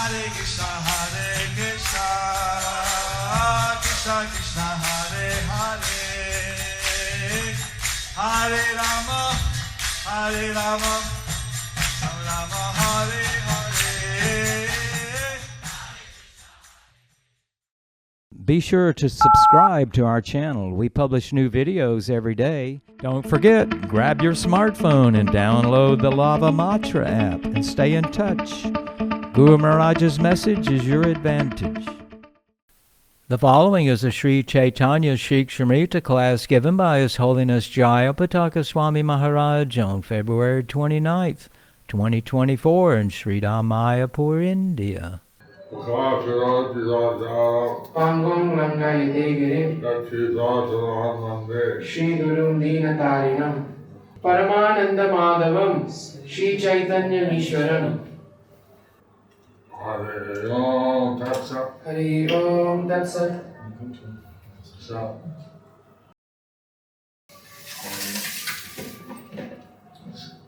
Hare Krishna, Krishna Krishna, Hare Hare, Hare Rama, Rama Rama, Hare Hare. Be sure to subscribe to our channel. We publish new videos every day. Don't forget, grab your smartphone and download the Lava Matra app and stay in touch. Guru Maharaj's message is your advantage. The following is a Sri Caitanya Śikṣāmṛta class given by His Holiness Jayapataka Swami Maharaj on February 29th, 2024 in Sri Māyāpur, India. Pangong Rangayate Girim Shri Gurum Deenatarinam Paramananda Madhavam Shri Caitanya Ishwaram. Hare Om Tat Sat. Hare Om Tat Sat. So,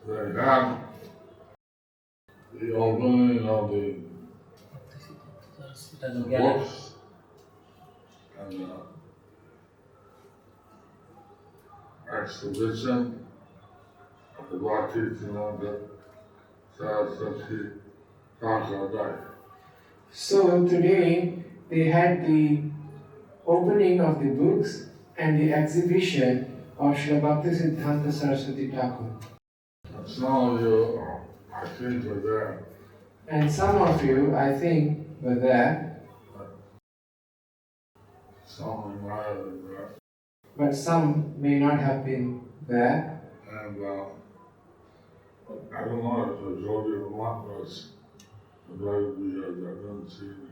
they have the opening of the books and exhibition of the Bhakti-Siddhanta Saraswati Thakur. So today they had the opening of the books and the exhibition of Srila Bhakti-Siddhanta Saraswati Thakur. Some of you, I think, were there. And some of you, I think, were there, Some might have been there. but some may not have been there. And I don't know if the Jodi Mat was invited because I didn't see any.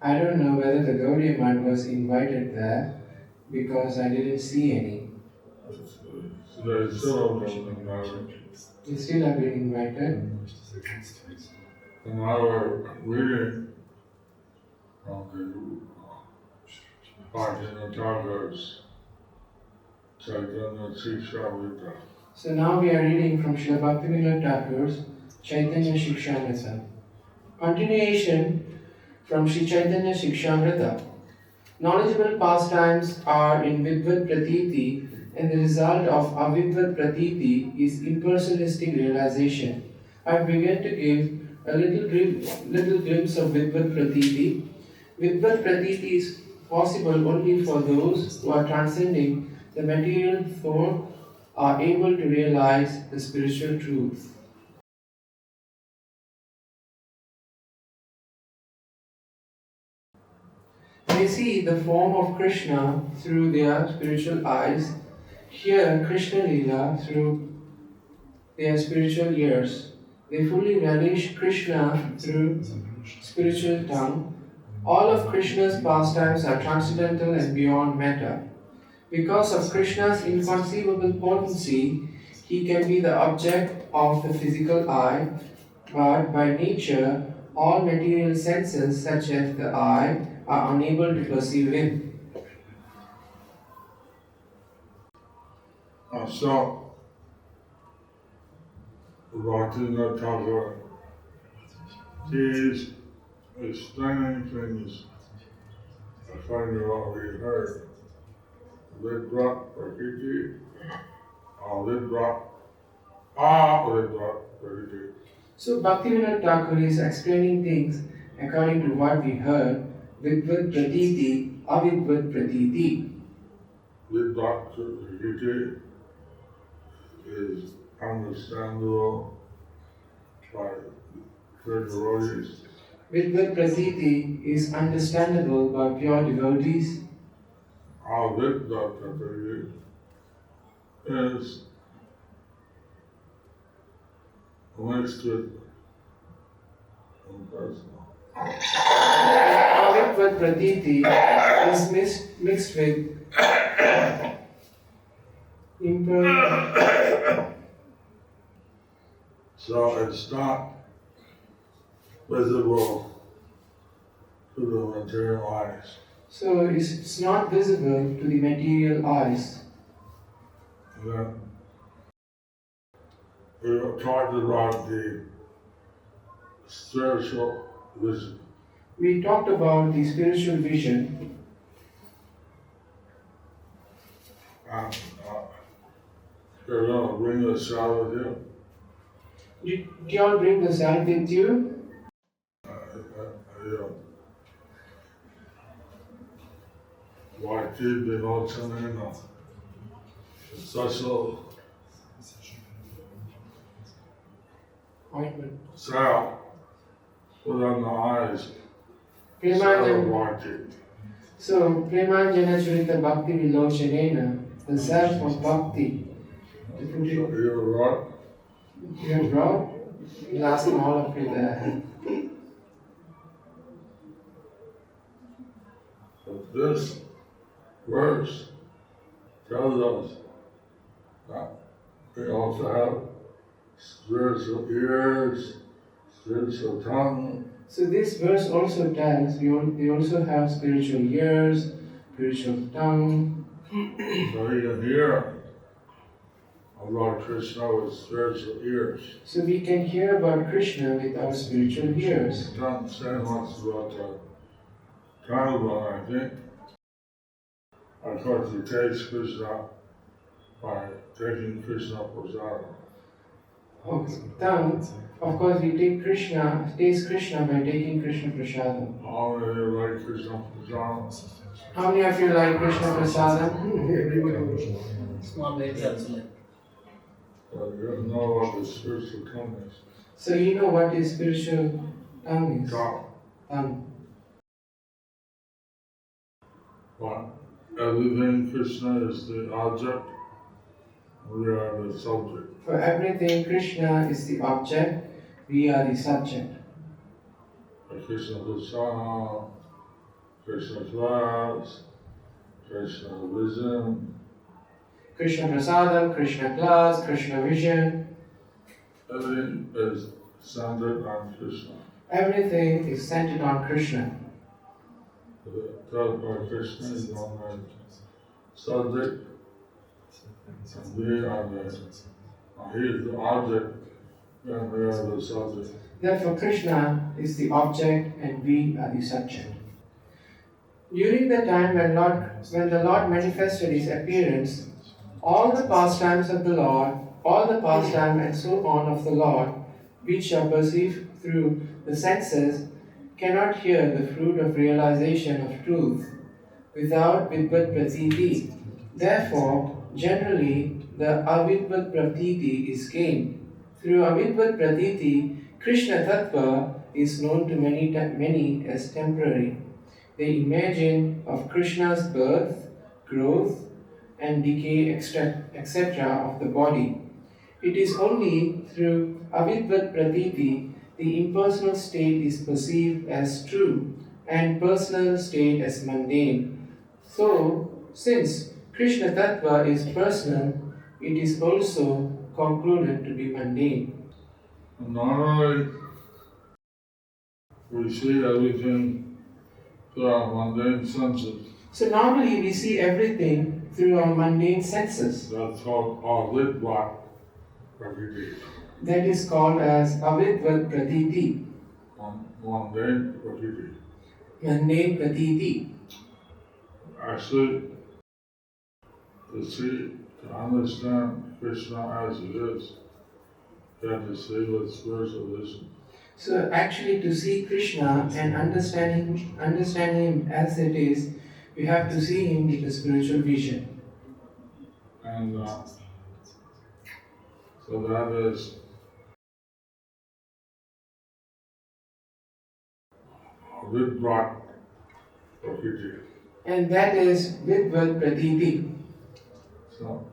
I don't know whether the Gaudiya Math was invited there because I didn't see any. So they still have been invited. They still have been invited. And I was reading from the Bhakti-Thakur's Caitanya Śikṣāmṛta. So now we are reading from Srila Bhaktivinoda Thakur's Caitanya Śikṣāmṛta. Continuation from Sri Caitanya Śikṣāmṛta. Knowledgeable pastimes are in Vidvat Pratiti, and the result of Avidvat Pratiti is impersonalistic realization. I began to give a little glimpse of Vidvat Pratiti. Vidvat Pratiti is possible only for those who are transcending the material thought, are able to realize the spiritual truth. They see the form of Krishna through their spiritual eyes, hear Krishna Leela through their spiritual ears. They fully relish Krishna through spiritual tongue. All of Krishna's pastimes are transcendental and beyond matter. Because of Krishna's inconceivable potency, he can be the object of the physical eye, but by nature, all material senses, such as the eye, are unable to perceive him. So, Bhakti-Vinod Thakur, he is explaining things according to what we heard. Vidvat Prakriti, Vidvat Prakriti. So Bhaktivinoda Thakur is explaining things according to what we heard, Vidvat Pratiti, Avidvat Pratiti. Vidvat Prakriti is understandable by pure devotees. Vidvat Pratiti is understandable by pure devotees. Avidvat Prakriti is mixed with impersonal. Avidvat Pratiti is mixed with impersonal. So it's not visible to the material eyes. So it's not visible to the material eyes. Then we talked about the spiritual vision. We talked about the spiritual vision. And you're going to bring this out with you. Did you all bring the salve with you? YT Vimochana, special Ointment. salve put on the eyes. Premanjana. YT. So, Premanjana Churita Bhakti Vilochanena, the salve of bhakti. You're right. You have brought? You'll ask them all of you there. But this verse tells us that we also have spiritual ears, spiritual tongue. So this verse also tells we also have spiritual ears, spiritual tongue. So you can hear of Lord Krishna with spiritual ears. So we can hear about Krishna with our spiritual ears. Don't say much about the carnival, I think. Of course, he takes Krishna by taking Krishna prasadam. Okay. Tongue, of course we taste Krishna by taking Krishna prasadam. How many of you like Krishna prasadam? How many of you like Krishna prasadam? You know what the spiritual tongue is. So you know what is spiritual tongue is? Tongue. But everything Krishna is the object, we are the subject. For everything, Krishna is the object, we are the subject. Krishna prasadam, Krishna class, Krishna vision. Krishna prasadam, Krishna class, Krishna vision. Everything is centered on Krishna. Everything is centered on Krishna. The third by Krishna is known as subject, and we are he is the object, and we are the subject. Therefore, Krishna is the object and we are the subject. During the time when the Lord manifested His appearance, all the pastimes of the Lord, all the pastime and so on of the Lord, which are perceived through the senses, cannot hear the fruit of realization of truth without Vidvat Pratiti. Therefore, generally, the Avidvat Pratiti is gained. Through Avidvat Pratiti, Krishna Tattva is known to many as temporary. They imagine of Krishna's birth, growth, and decay, etc. of the body. It is only through Avidvat Pratiti the impersonal state is perceived as true and personal state as mundane. So, since Krishna Tattva is personal, it is also concluded to be mundane. Normally, we see everything through our mundane senses. So normally we see everything through our mundane senses. That's called Avidvat Pratiti. That is called as Avidvat Pratiti. Mundane Pratiti. Mundane Pratiti. Actually, to understand Krishna as it is, you have to see with spiritual vision. So actually to see Krishna and understand him as it is, we have to see him with a spiritual vision. And so that is Vidvat Prakriti. And that is Vidvat Pratiti. So,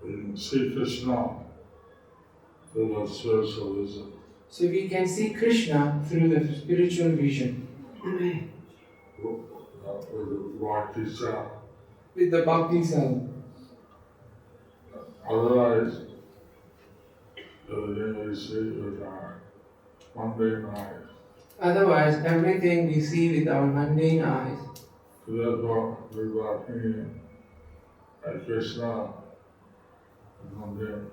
we can see Krishna through the spiritual vision. So we can see Krishna through the spiritual vision. With the bhakti self. With the bhakti self. Otherwise, everything we see with our mundane eyes. Otherwise, everything we see with our mundane eyes. So therefore, we were thinking that Krishna is mundane. mundane.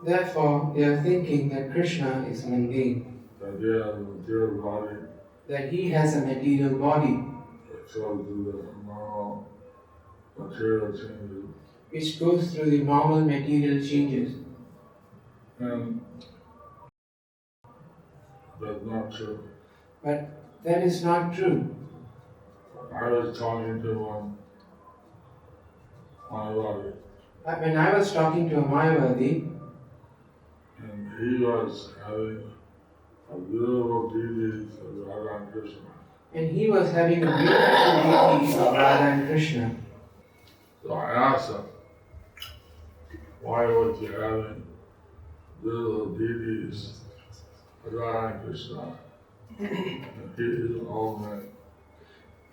Therefore, they are thinking that Krishna is mundane, That he has a material body, that he has a material body so do the normal material changes. which goes through the normal material changes. And that's not true. But that is not true. I was talking to one Mayapur, When I was talking to a Mayavadi, and he was having a beautiful deity of Radha and Krishna. and he was having a beautiful deity of Radha and Krishna. So I asked him, why was you having little deities of Radha and Krishna? And he is an old man.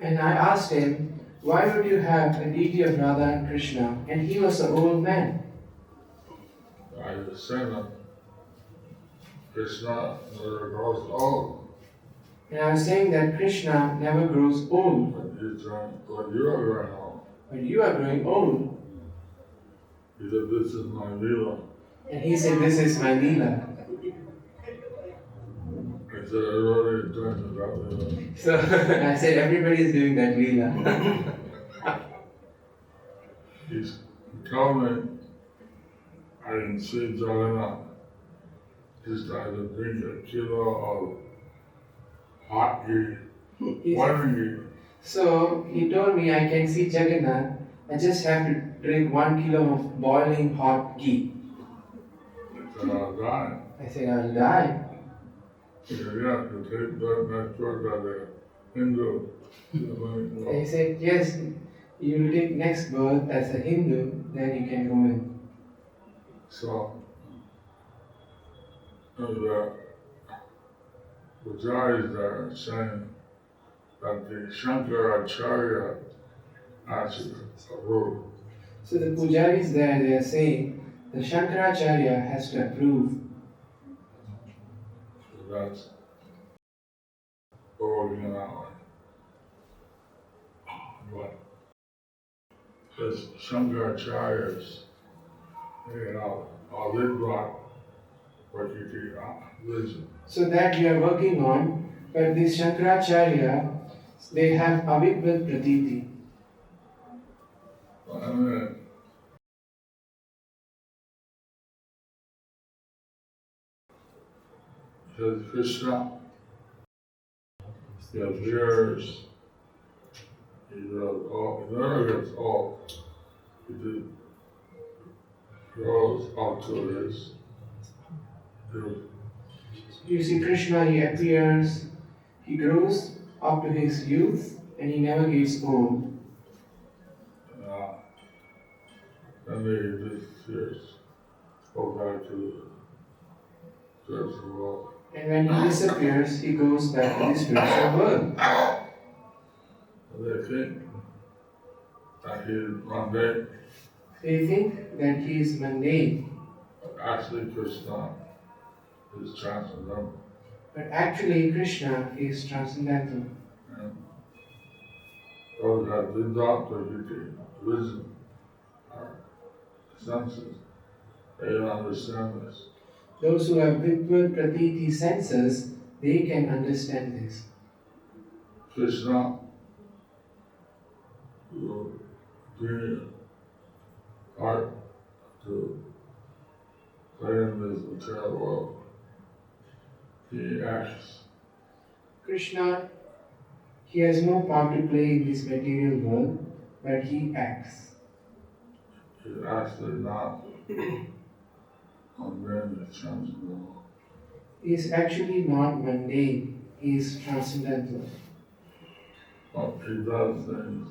And I asked him, why would you have a deity of Radha and Krishna? And he was an old man. I was saying that Krishna never grows old. And I was saying that Krishna never grows old, But you are growing old. but you are growing old. He said, this is my Leela. And he said, this is my Leela. I said, everybody is doing that Leela. So I said, everybody is doing that Leela. He told me I didn't see Jayapataka. Just I had to drink a kilo of hot ghee, one ghee. So he told me I can see Jagannath. I just have to drink 1 kilo of boiling hot ghee. I said, I'll die. I said, I'll die. He said, yeah, you take that next word by the Hindu. And he said, yes, you will take next birth as a Hindu, then you can go in. So, the Pujaris there saying that the Shankaracharya actually approved. So the pujaris there, they are saying the Shankaracharya has to approve. So that's working out. But this Shankaracharya's, all they brought what you did religion. So that we are working on, but this Shankaracharya, they have Avigvat Pratiti. I mean, because Krishna, he has ears, he never gets old. He just grows up to his youth. You see Krishna, he appears, he grows up to his youth, and he never gets old. And they just go back to the spiritual world. And when he disappears, he goes back to the spiritual world. They think that he is mundane. They think that he is mundane, But actually, Krishna is transcendental. but actually Krishna is transcendental. And those that did not the vision, our senses, they don't understand this. Those who have Vidvat Pratiti senses, they can understand this. Krishna will bring art to play in this material world. He acts. Krishna, he has no part to play in this material world, but he acts. He's actually not mundane, it's transcendental. He is actually not mundane, he is transcendental. But he does things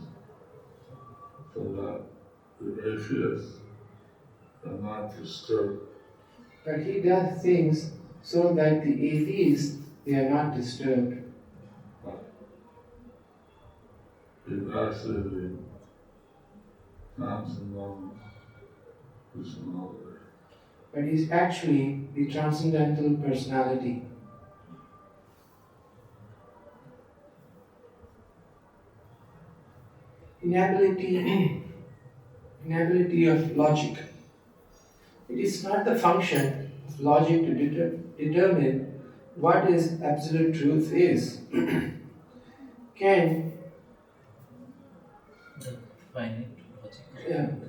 so that the atheists are not disturbed. But he does things so that the atheists, they are not disturbed. But he's actually the transcendental personality. But he is actually the transcendental personality. Inability of logic. It is not the function of logic to determine what is absolute truth is. Can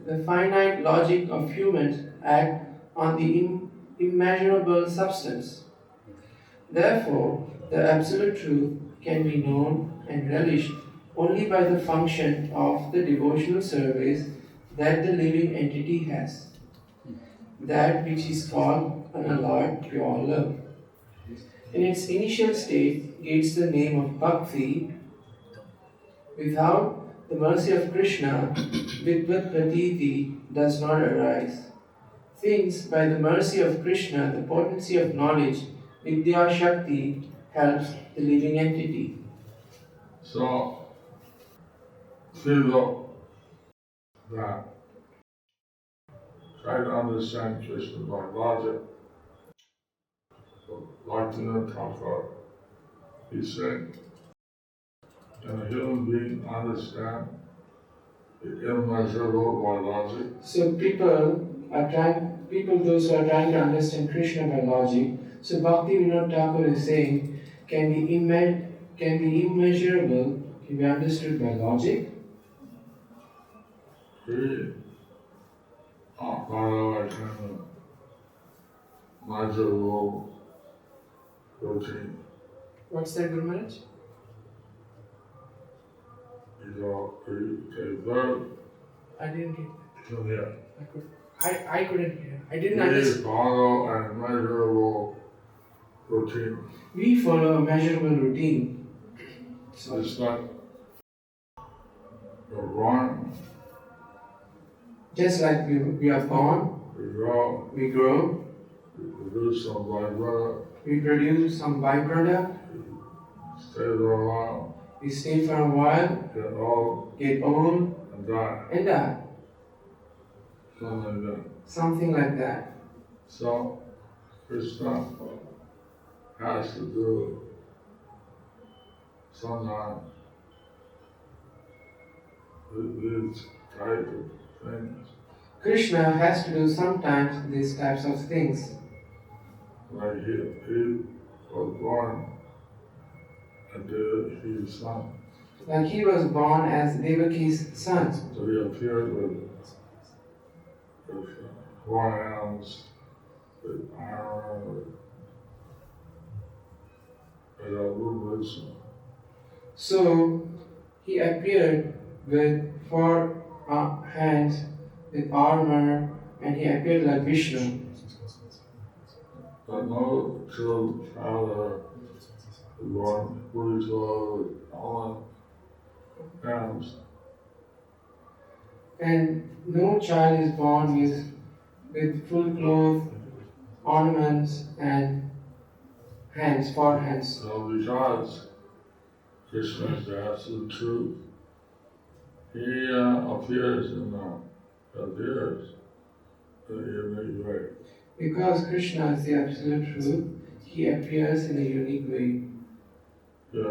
the finite logic of humans act on the immeasurable substance? Therefore, the absolute truth can be known and relished only by the function of the devotional service that the living entity has, that which is called unalloyed pure love. In its initial state gets the name of bhakti. Without the mercy of Krishna, vidvat pratiti does not arise. Since by the mercy of Krishna, the potency of knowledge, vidya shakti, helps the living entity. So, feel that try to understand Krishna by logic. Like the Thakur, he said, can a human being understand the immeasurable by logic? So those who are trying to understand Krishna by logic, so Bhakti Vinod Thakur is saying, can be immeasurable, can be understood by logic. He, by the way, can measurable routine. What's that, Guru Maharaj? A verb. I didn't get Come here. that. I couldn't hear. I didn't We understand. follow a measurable routine. We follow a measurable routine. So it's like we're born, Just like we are born, we grow, we grow, we produce some byproduct, we produce some byproduct, we stay there a while, we stay for a while, get old, get old, and die. and die. Something like that. Something like that. So Krishna has to do sometimes these type of things. Krishna has to do sometimes these types of things. Like he was born and his son. Like he was born as Devaki's son. So he appeared with horns, with armor, with a roots. So he appeared with 4 hands, with armor, and he appeared like Vishnu. But no true father was born spiritual with all hands. And no child is born with full clothes, ornaments, and hands, 4 hands. So because Krishna is the absolute truth, he appears in a unique way. Because Krishna is the absolute truth, he appears in a unique way. The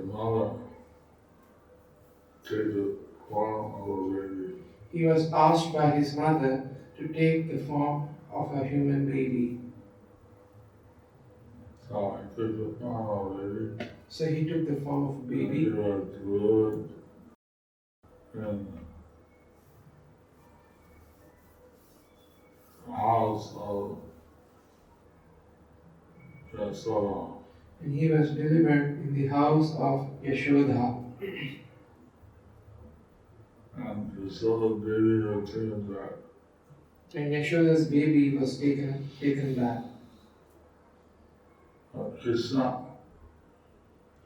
mother take the form of a baby. He was asked by his mother to take the form of a human baby. So I took the form of a baby. So he took the form of a He baby. was good in the house of Yashoda. And he was delivered in the house of Yashoda. And Yashoda's baby was taken back. And Yashoda's baby was taken back. Krishna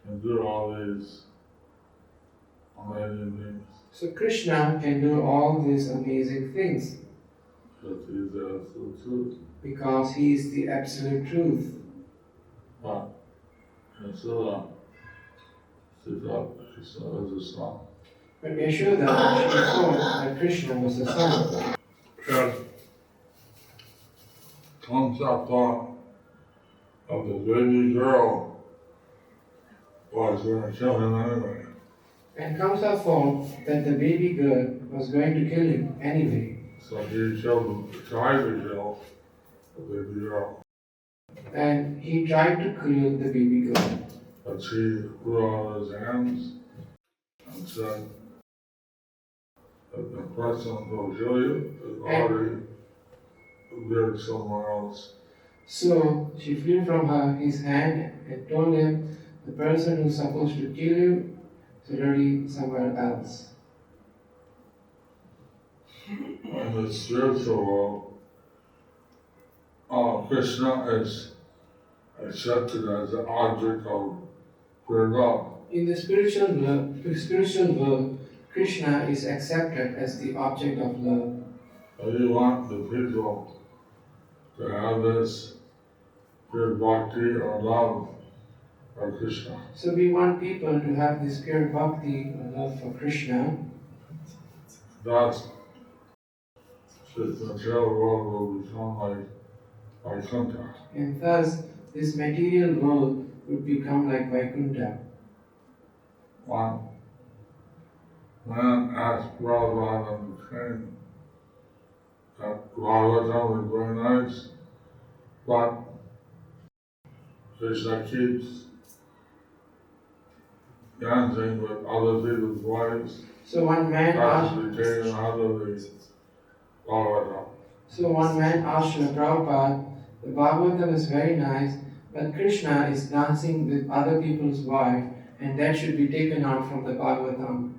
can do all these amazing things. So Krishna can do all these amazing things But he's the absolute truth. because he is the absolute truth. But Yashoda, she thought Krishna was a son. But Yashoda, she thought that Krishna was the son. And concept of the baby girl was going to kill him anyway. And Kamsa thought that the baby girl was going to kill him anyway. So he tried to kill the baby girl. And he tried to kill the baby girl. But she threw out his hands and said that the person who will kill you is already lived somewhere else. So she flew from his hand and told him the person who's supposed to kill you is already somewhere else. In the spiritual world, Krishna is accepted as the object of pure love. In the spiritual world, Krishna is accepted as the object of love. So you want the people to have this pure bhakti or love for Krishna. So we want people to have this pure bhakti or love for Krishna. Thus, this material world will become like Vaikuntha. And thus, this material world would become like Vaikuntha. One man asked Prabhupada on the train that Bhagavatam is very nice, but Krishna keeps dancing with other people's wives. So one man asked. That's taken out of the Bhagavatam. So one man asked Srila Prabhupada, the Bhagavatam is very nice, but Krishna is dancing with other people's wife, and that should be taken out from the Bhagavatam.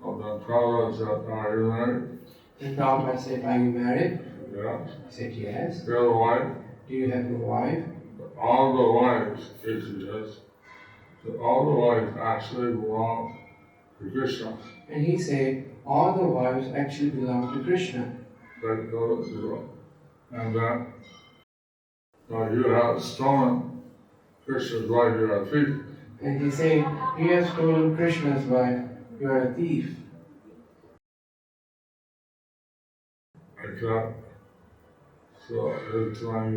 Well, then Prabhupada said, are you married? And Prabhupada said, are you married? Yes. He said, yes. You have a wife? Do you have a wife? All the wives, it says, so all the wives actually belong to Krishna. And he said, all the wives actually belong to Krishna. That goes to, and then you have stolen Krishna's wife, you are a thief. And he said, you have stolen Krishna's wife, you are a thief. Like that. So every time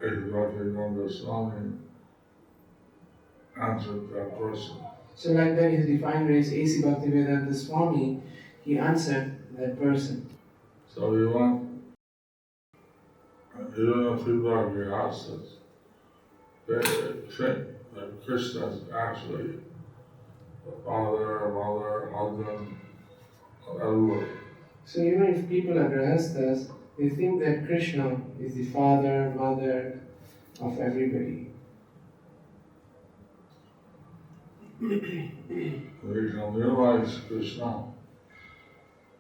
Bhaktivinoda Swami answered that person. So like that, his divine grace, A.C. Bhaktivedanta Swami, he answered that person. So you want, even if people are grihastas, they think that Krishna is actually the father, mother, husband, everyone. So even if people are grihastas, they think that Krishna is the father, mother of everybody. We can realize Krishna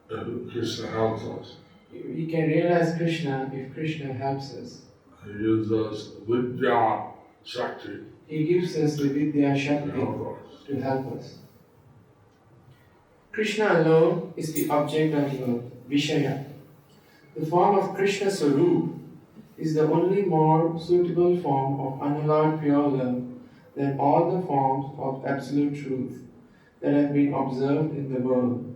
if Krishna helps us. We can realize Krishna if Krishna helps us. He gives us Vidya Shakti He gives us the Vidya to Shakti help us. to help us. Krishna alone is the object of love, Vishaya. The form of Krishna Sarup is the only more suitable form of unalloyed pure love than all the forms of absolute truth that have been observed in the world.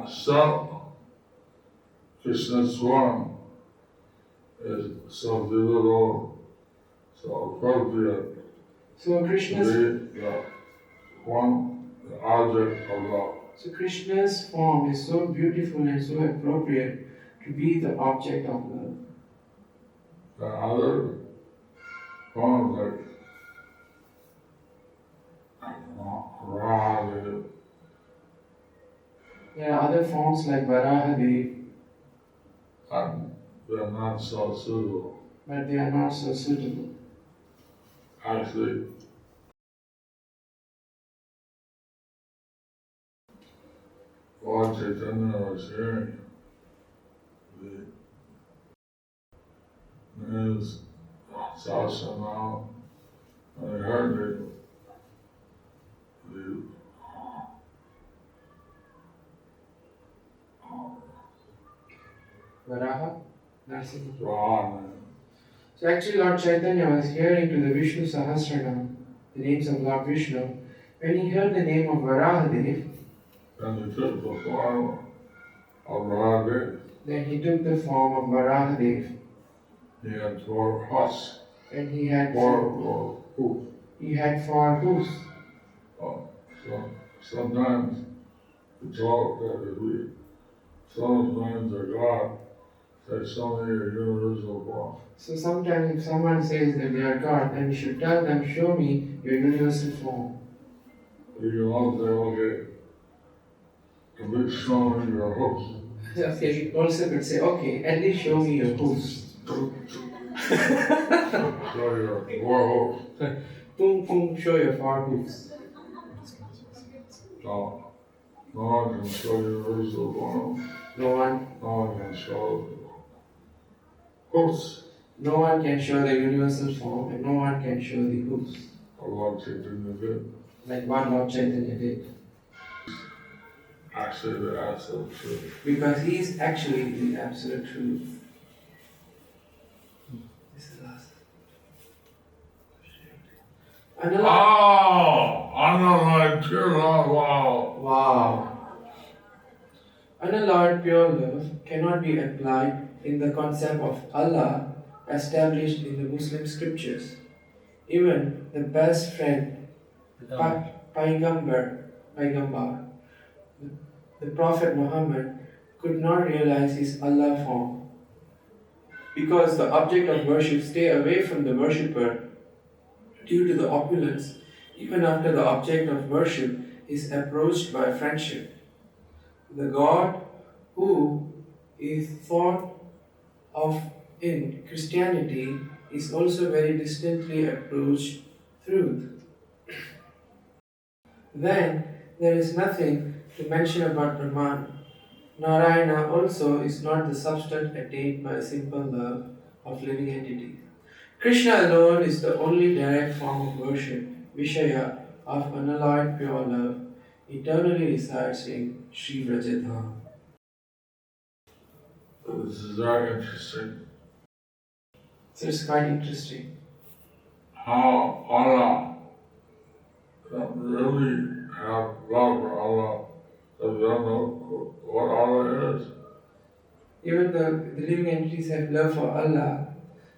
So, Krishna's form is so beautiful, so appropriate So to Krishna's be the form, the object of love. So Krishna's form is so beautiful and so appropriate to be the object of love. The other forms like Radha, There are other forms like Varahadev, and they're not so suitable. but they are not so suitable. Actually, Lord Caitanya was hearing the news Sasana, and I heard the Varaha, Narsimha. Brahman. So actually Lord Chaitanya was hearing to the Vishnu Sahasranam, the names of Lord Vishnu. When he heard the name of Varahadev, And he took the form of Radha. then he took the form of Varahadev. He had four husks, And he had four hooves. he had 4 hoofs. So sometimes we talk that if we sometimes a God, say something a universal form. So sometimes if someone says that they are God, then we should tell them, show me your universal form. You can also say, okay, at least show me your hoofs. Okay, we also could say, okay, at least show me your hoofs. Show your 4 hoofs. Boom, boom, show your 4 hoofs. No one can show universal form. No one can show hoofs. No one can show the universal form, and no one can show the hoofs. Lord Chaitanya did. Like what Lord Chaitanya did. Actually, the absolute truth. Because he is actually the absolute truth. This is last. Unalloyed pure love, wow. Wow. Unalloyed pure love cannot be applied in the concept of Allah established in the Muslim scriptures. Even the best friend, Paigambar, the Prophet Muhammad, could not realize his Allah form. Because the object of worship stay away from the worshipper due to the opulence, even after the object of worship is approached by friendship. The God who is thought of in Christianity is also very distantly approached truth. Then there is nothing to mention about Brahman. Narayana also is not the substance attained by a simple love of living entities. Krishna alone is the only direct form of worship, Vishaya of unalloyed pure love, eternally resides in Sri Vrajadham. This is very interesting. So it's quite interesting. How Allah really have love for Allah, but they don't know what Allah is. Even the living entities have love for Allah,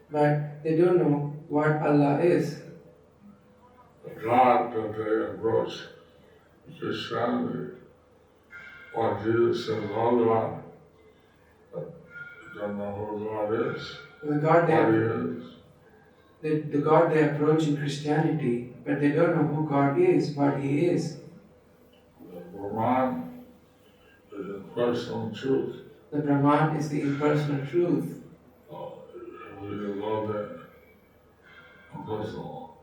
but they don't know what Allah is. God that they approach Christianity, or Jesus says, oh God, but they don't know who God is, The God what He is. the God they approach in Christianity, but they don't know who God is, what He is. The Brahman is impersonal truth. The Brahman is the impersonal truth. We love that impersonal.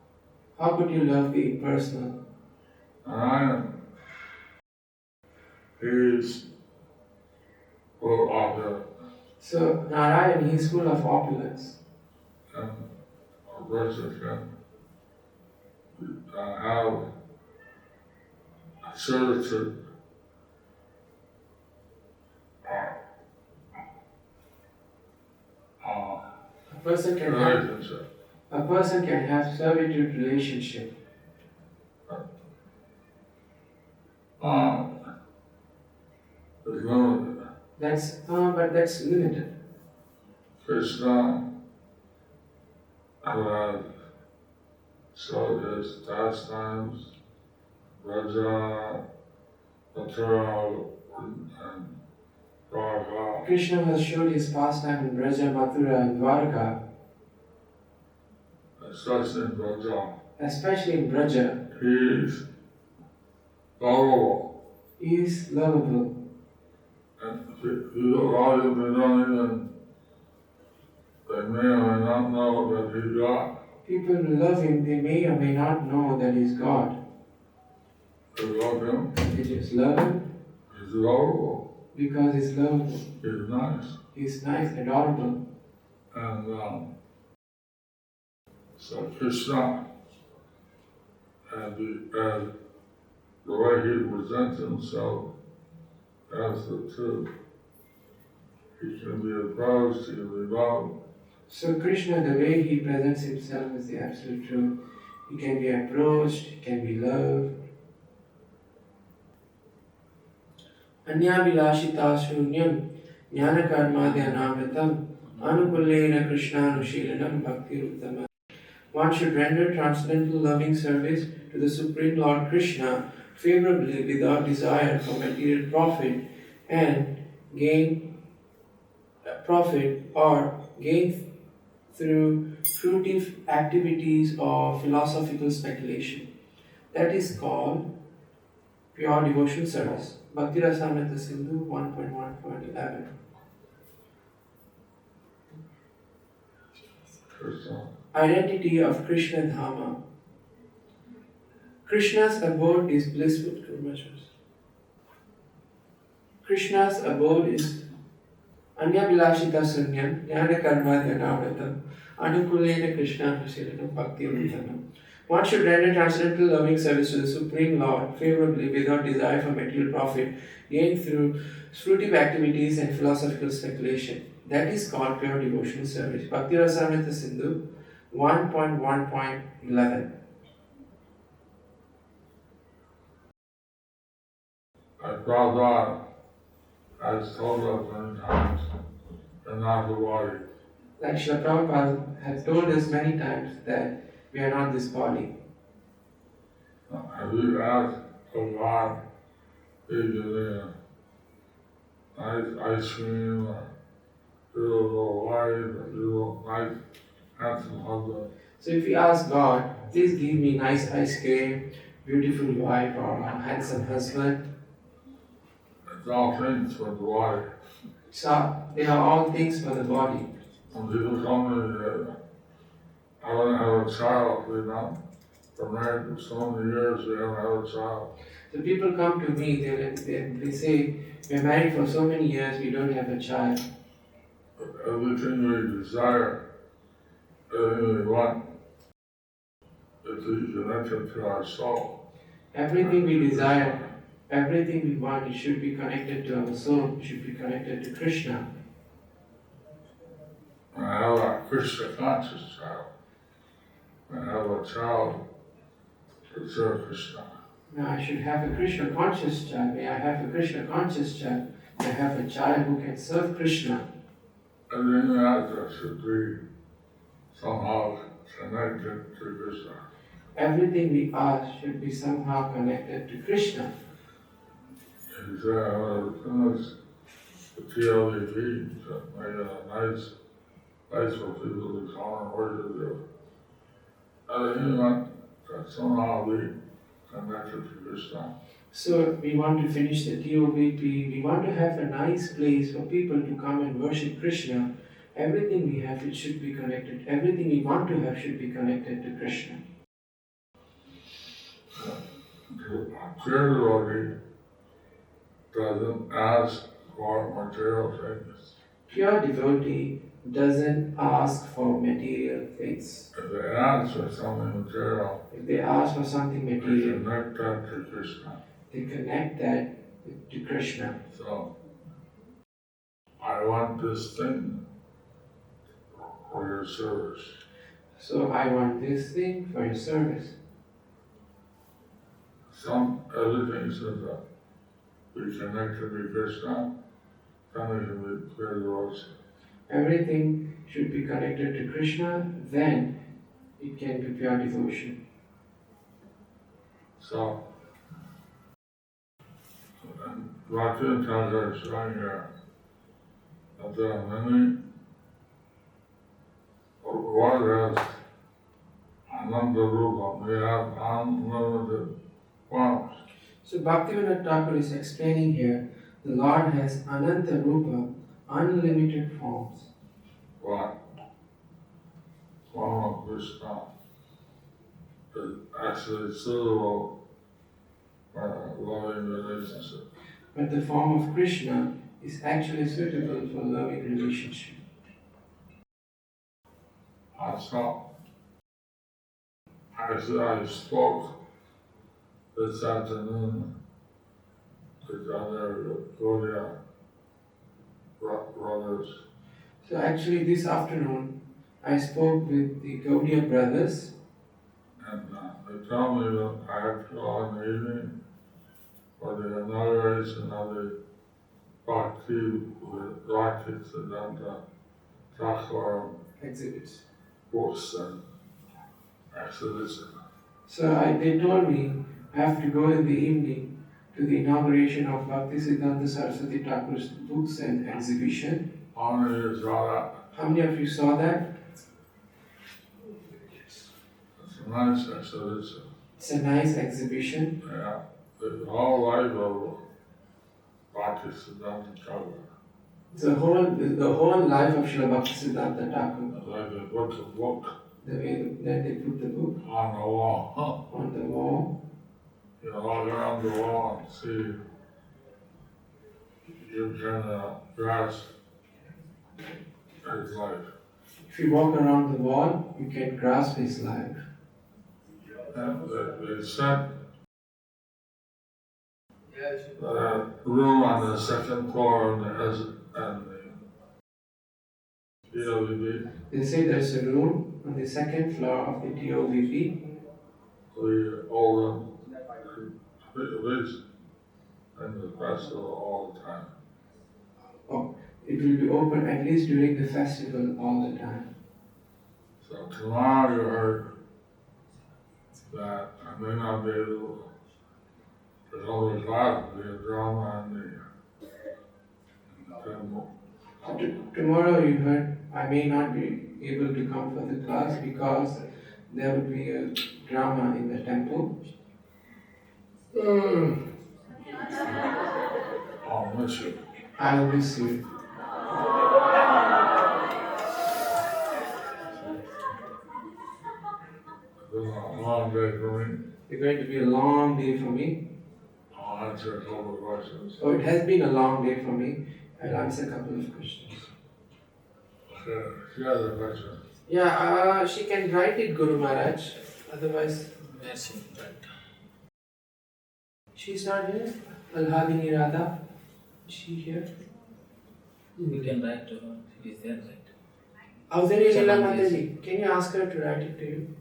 How could you love the impersonal? He's full of it. So Narayan, he is full of opulence. And a person can have a certain A person can have servitude relationship. It's limited. But that's limited. Krishna has showed his pastimes, Raja, Mathura, and Dwarka. Krishna has showed his pastime in Braja, Mathura, and Dwarka. Especially in Raja. Especially in Braja. He's lovable. He is lovable. And a lot of them don't even, they may or may not know that he's God. People who love him, they may or may not know that he's God. They love him. They just love him He's lovable. because he's lovable. He's nice. He's nice, adorable. And so Krishna, and the way he presents himself as the truth, he can be approached, he can be loved. So Krishna, the way he presents himself as the absolute truth, he can be approached, he can be loved. Anyabhilashita shunyam jnanakarmadhyanamritam anukullena krishnanushilanam bhakti-ruttamam. One should render transcendental loving service to the Supreme Lord Krishna favorably without desire for material profit and gain profit or gain through fruitive activities or philosophical speculation. That is called pure devotional service. Bhakti Rasamrita Sindhu 1.1.11. Identity of Krishna Dhama. Krishna's abode is blissful. Krishna's abode is Anyabilashita Sunyam, Jnana Karma Dhyanamritam, Anukulena Krishna Prasidanam Bhakti Rutanam. One should render transcendental loving service to the Supreme Lord favorably without desire for material profit gained through fruitive activities and philosophical speculation. That is called pure devotional service. Bhakti Rasamrita Sindhu 1.1.11. I brought on, as told us many times, and not the body. Like Srila Prabhupada has told us many times that we are not this body. And we asked God, either nice ice cream, or do a little wife, or do a nice handsome husband. So if we ask God, please give me nice ice cream, beautiful wife or a handsome husband, It's all things for the body. so they are all things for the body. When people tell me that I want to have a child, we know, for married for so many years, we haven't had a child. So people come to me, they say, we're married for so many years, we don't have a child. But everything we desire, everything we want, is connected to our soul. Everything we desire, everything we want, it should be connected to our soul, it should be connected to Krishna. When I have a Krishna conscious child, when I have a child to serve Krishna, Now I should have a Krishna conscious child. May I have a Krishna conscious child? May I have a child who can serve Krishna? everything that should be somehow connected to Krishna. Everything we ask should be somehow connected to Krishna. He said, I want to finish the TLDP, so make it a nice place for people to come and worship you. Everything want to somehow be connected to Krishna. So we want to finish the TOVP. We want to have a nice place for people to come and worship Krishna. Everything we have, it should be connected. Everything we want to have should be connected to Krishna. Pure devotee doesn't ask for material things. Pure devotee doesn't ask for material things. If they ask for something material, If they ask for something they material, connect that to Krishna. they connect that to Krishna. So, I want this thing for your service. So I want this thing for your service. Everything says that we connect to Krishna, then we can be pure devotion. Everything should be connected to Krishna, then it can be pure devotion. So, and Jayapataka is showing here that there are many what has Ananda Rupa, we have unlimited forms. So Bhaktivinoda Thakur is explaining here, the Lord has Ananta Rupa, unlimited forms. But form of Krishna is actually suitable for a loving relationship. But the form of Krishna is actually suitable for loving relationship. So, I spoke this afternoon with other Gaudiya brothers, So actually this afternoon, I spoke with the Gaudiya brothers, and they told me that I have to go in the evening for the inauguration of the Bhakti with Siddhanta Thakur exhibits. books, and exhibition. So they told me I have to go in the evening to the inauguration of Bhaktisiddhanta Saraswati Thakur's books and exhibition. How many of you saw that? How many of you saw that? It's a nice exhibition. It's a nice exhibition. Yeah, the whole life of Bhaktisiddhanta Thakur. The whole life of Srila Bhaktisiddhanta Thakur. Like they put the book The way that they put the book on the wall. on the wall. You walk around the wall and see you can grasp his life. If you walk around the wall, you can grasp his life. And they sent a room on the second floor and the TOVB. They say there's a room on the second floor of the TOVP. We hold them at least in the festival all the time. Oh, it will be open at least during the festival all the time. So tomorrow you heard that I may not be able to go to class, be a drama in the temple. Tomorrow you heard I may not be able to come for the class because there will be a drama in the temple. I'll miss you. I will miss you. It's been a long day for me. It's going to be a long day for me. I'll answer a couple of questions. Oh, it has been a long day for me. I'll answer a couple of questions. Okay, she has a question. Yeah, she can write it, Guru Maharaj. Otherwise, she's not here. Alhadini Radha, is she here? We can write to her. She is there, right? Avdari Lila Mataji, can you ask her to write it to you?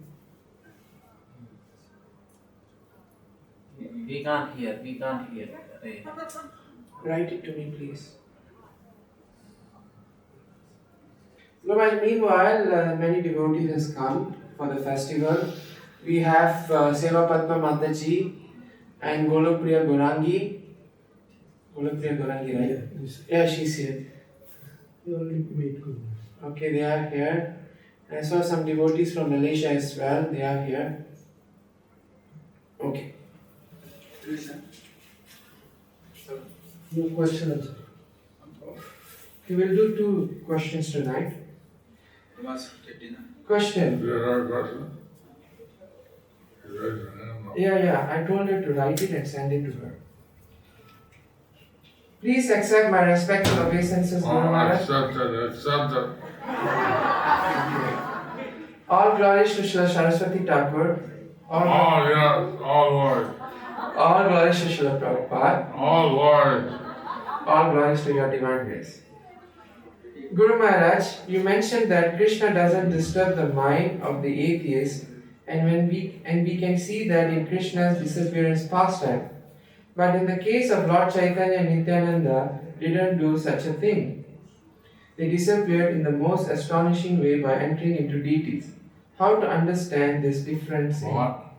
We can't hear. We can't hear. Right. Write it to me, please. Meanwhile, many devotees has come for the festival. We have Seva Padma Mataji and Golokpriya Gorangi. Golokpriya Gorangi, right? Yeah, she's here. Okay, they are here. I saw some devotees from Malaysia as well. They are here. Okay. No questions. We will do 2 questions tonight. Question. Do you have a question? You raise your hand. Yeah, I told her to write it and send it to her. Please accept my respectful obeisances, Guru Maharaj. Accept it. All glories to Srila Saraswati Thakur. Oh, yes, all glory. All glories to Srila Prabhupada. All glory. All glories to your divine grace. Guru Maharaj, you mentioned that Krishna doesn't disturb the mind of the atheist, and we can see that in Krishna's disappearance pastime. But in the case of Lord Caitanya and Nityananda, didn't do such a thing. They disappeared in the most astonishing way by entering into deities. How to understand this difference? What?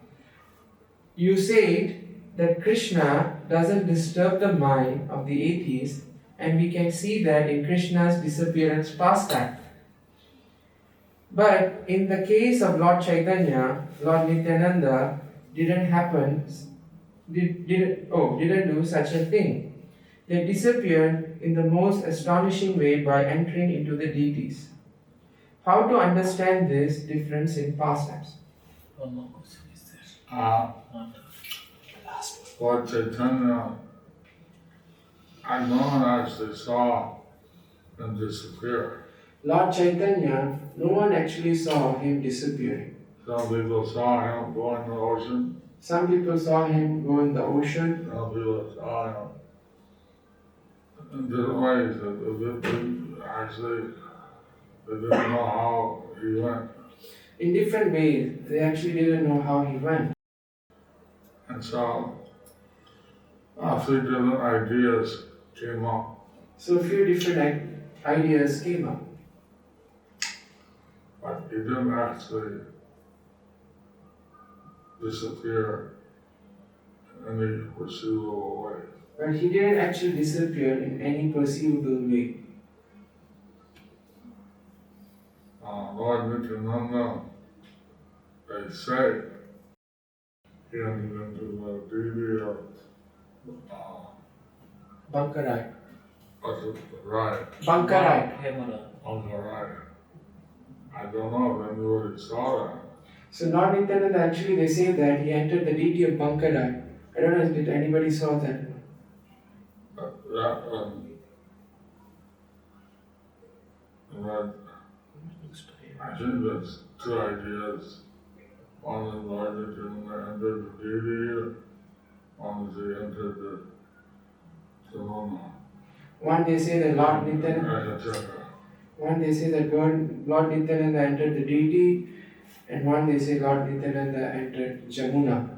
You said that Krishna doesn't disturb the mind of the atheist, and we can see that in Krishna's disappearance pastime. But in the case of Lord Caitanya, Lord Nityananda didn't do such a thing. They disappeared in the most astonishing way by entering into the deities. How to understand this difference in pastimes? One more question is there. Lord Chaitanya, I don't actually saw him disappear. Lord Caitanya, no one actually saw him disappearing. Some people saw him go in the ocean. Some people saw him go in the ocean. Some people saw him in different ways. They didn't know how he went. In different ways, they actually didn't know how he went. And so, a few different ideas came up. So a few different ideas came up. But he didn't actually disappear in any perceivable way. But he didn't actually disappear in any perceivable way. Lord Nityananda, they say, he entered into the deity of Bankarai. right. Bankarai. Hemara. Right. I don't know if anybody saw that. So Lord Nityananda, actually they say that he entered the deity of Bankarai. I don't know if anybody saw that. I think there's two ideas. One is Lord Nityananda entered the deity, one is he entered the Samana. One they say that Lord Nityananda. Jayapataka. One they say that Lord Nityananda entered the deity, and one they say Lord Nityananda entered Jamuna.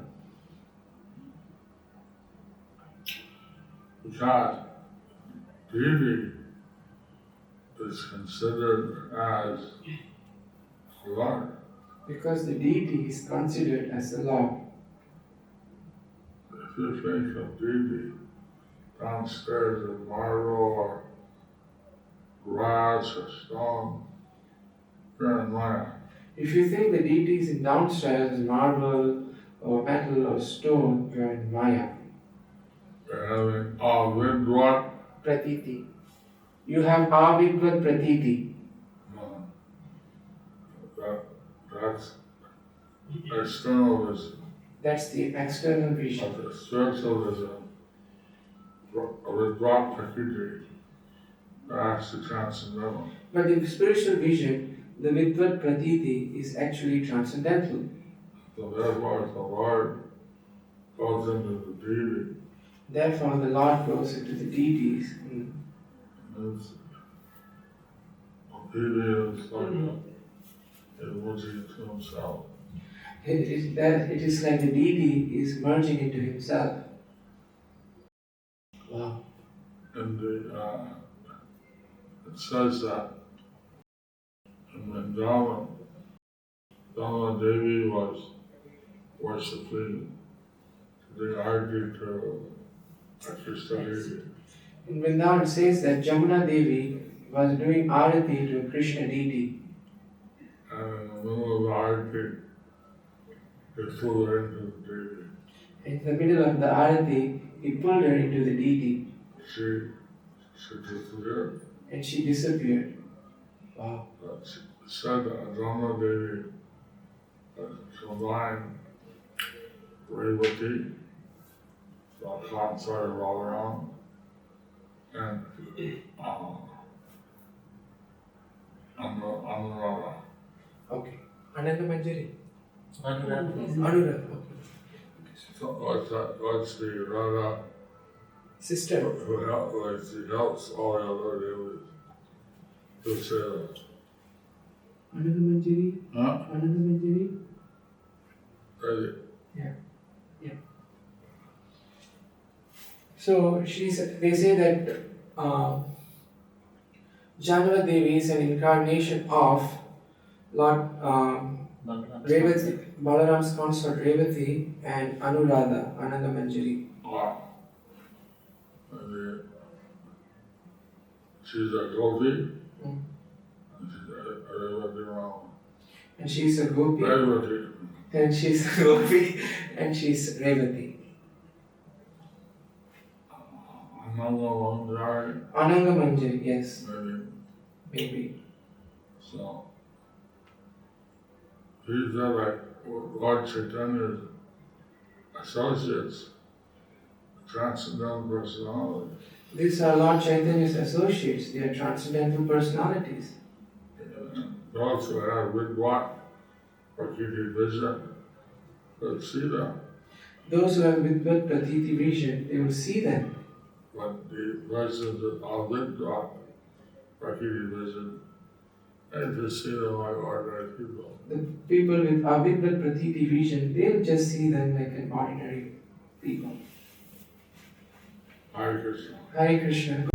Because deity is considered as Lord. Because the deity is considered as the Lord. If you think of deity downstairs in marble or glass or stone, you're in Maya. If you think the deity is in downstairs as marble or metal or stone, you are in Maya. You're having avidvat. Pratiti. You have avidvat pratiti. That's externalism. That's the external vision. But the spiritualism, avidvat prakriti, that's the transcendental. But in spiritual vision, the vidvat pratiti is actually transcendental. So therefore, if the Lord goes into the deity, Therefore, the Lord goes into the deities. it's the deity is like merging into himself. It is like the deity is merging into himself. Wow. And it says that in Vrindavan, Dhamma Devi was worshipping the arti to Krishna Devi. In Vrindavan it says that Jamuna Devi was doing arati to Krishna deity. And in the middle of the arti, they flew her into the deity. In the middle of the arati, he pulled her into the deity She disappeared. and she disappeared. Wow. She said that Dhamma Devi combined Revati, the consort of all around, and Anuradha. Okay. Ananda Manjari. Anuradha. Anuradha. Okay. So what's the Radha Sister. who she helps all the other devotees to say that. Ananda Manjari. Huh? Ananda Manjari. Really? Yeah. So they say that Janava Devi is an incarnation of Lord Revati, Balaram's consort Revati and Anuradha, Ananda Manjari. Wow. And she's a gopi, Mm. and she's a Revati Rama. And she's a gopi, Revati. and she's a gopi, and she's Revati. Ananga Manjari, yes, maybe. So, these are like Lord Chaitanya's associates, transcendental personality. These are Lord Chaitanya's associates, they are transcendental personalities. Those who have with what Prakriti vision will see them. Those who have Vidvat Pratiti vision, they will see them. But the persons that are with what Prakriti vision, they just see them like ordinary people. The people with Avidvat Pratiti vision, they'll just see them like an ordinary people. Hare Krishna. Hare Krishna.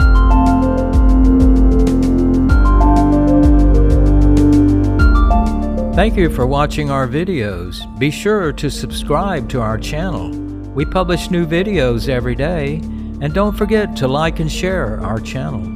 Thank you for watching our videos. Be sure to subscribe to our channel. We publish new videos every day, and don't forget to like and share our channel.